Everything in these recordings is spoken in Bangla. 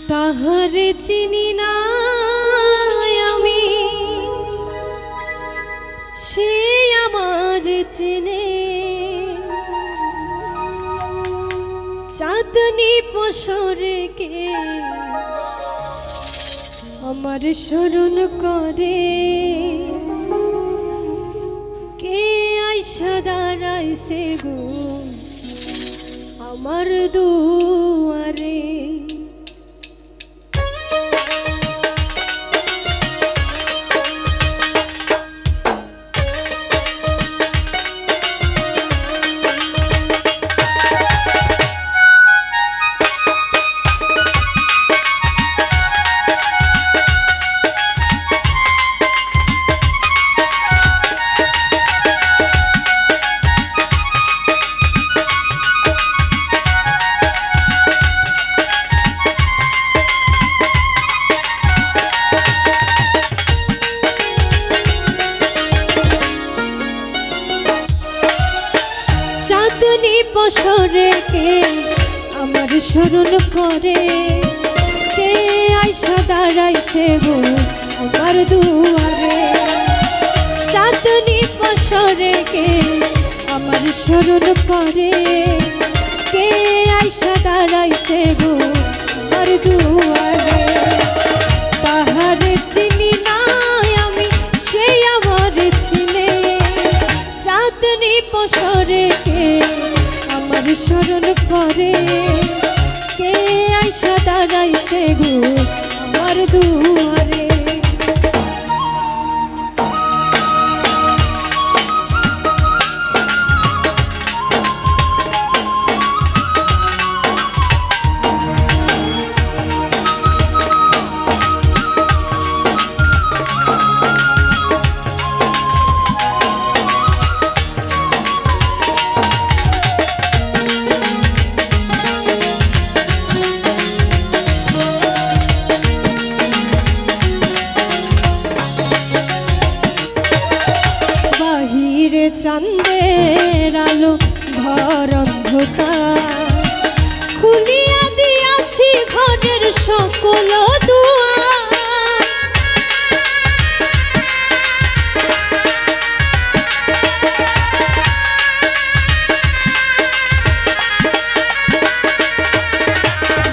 তাহারে চিনি না আমি, সে আমার চেনে। চাঁদনি পসরে কে আমার স্মরণ করে, কে আইসা দাঁড়াইছে গো আমার দুয়ারে। চাঁদনি পসরে কে আমার স্মরণ করে, কে আইসা দাঁড়াইছে গো আমার দুয়ারে। চাঁদনি পসরে কে আমার স্মরণ করে, কে আইসা দাঁড়াইছে গো আমার দুয়ারে। তাহারে চিনি না আমি, সে আমার চিনে। চাঁদনি পসরে কে আমার স্মরণ করে, কে আইসা দাঁড়াইছে গো আমার দুয়ারে। চাঁদের আলো ঘর অন্ধকার, খুলিয়া দিয়াছি ঘরের সকল দুয়ার।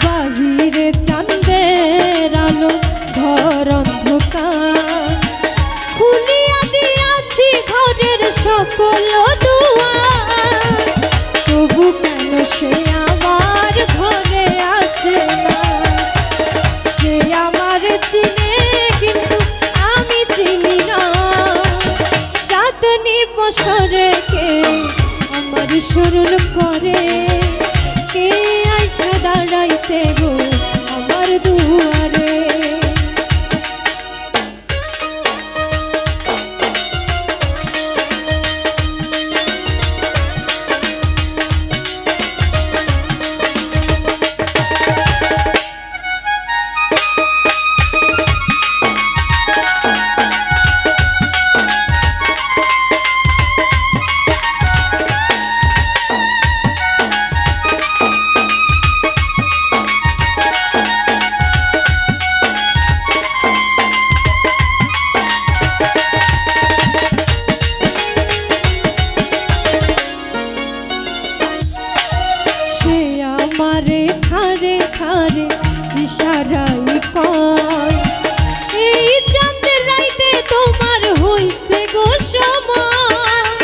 বাহিরে চাঁদের আলো ঘর অন্ধকার, খুলিয়া দিয়াছি ঘরের সকল দুয়ার। তবু কেন সে আমার ঘরে আসে না? সে আমার চিনে কিন্তু আমি চিনি না। চাঁদনি পসরে কে আমার স্মরণ করে, কে আইসা দাঁড়াইছে গো আমার দুয়ারে। আমারে খারে খারে ইশারাই কয়, এই চাঁদের রাইতে তোমার হইছে গো সময়।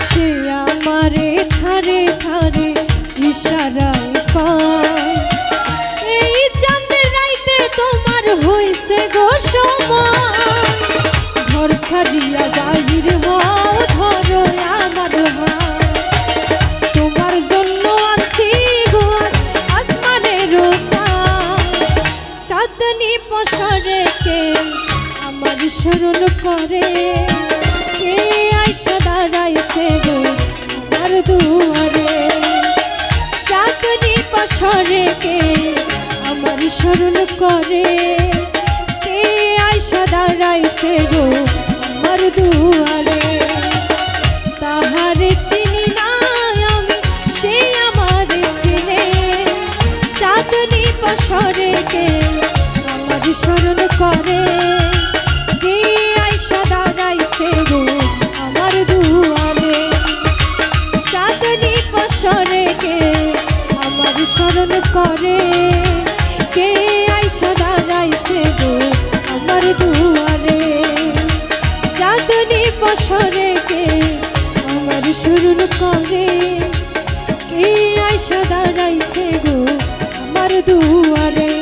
সে আমারে খারে খারে ইশারাই কয়, এই চাঁদের রাইতে তোমার হইছে গো সময়। ঘর ছাড়িয়া বাহির হও, ধরো আমার হাত। তোমার জন্য আছি গো আসমানের চাঁদ। চাঁদনি পসরে কে আমার স্মরণ করে, কে আইসা দাঁড়াইছে গো আমার দুয়ারে। চাঁদনি পসরে কে আমার স্মরণ করে, কে আইসা দাঁড়াইছে গো আমার দুয়ারে। তাহারে চিনি না আমি, সে আমার চিনে, চাঁদনি বছরে কে আমার স্মরণ করে, কে আইসা দাঁড়াইছে গো আমার দুয়ারে। চাঁদনি বছরে কে আমার স্মরণ করে, কে আইসা দাঁড়াইছে গো আমার দুয়ারে। চাঁদনি বছরে কে আমার স্মরণ করে, কে আইসা দাঁড়াইছে গো আমার দুয়ারে।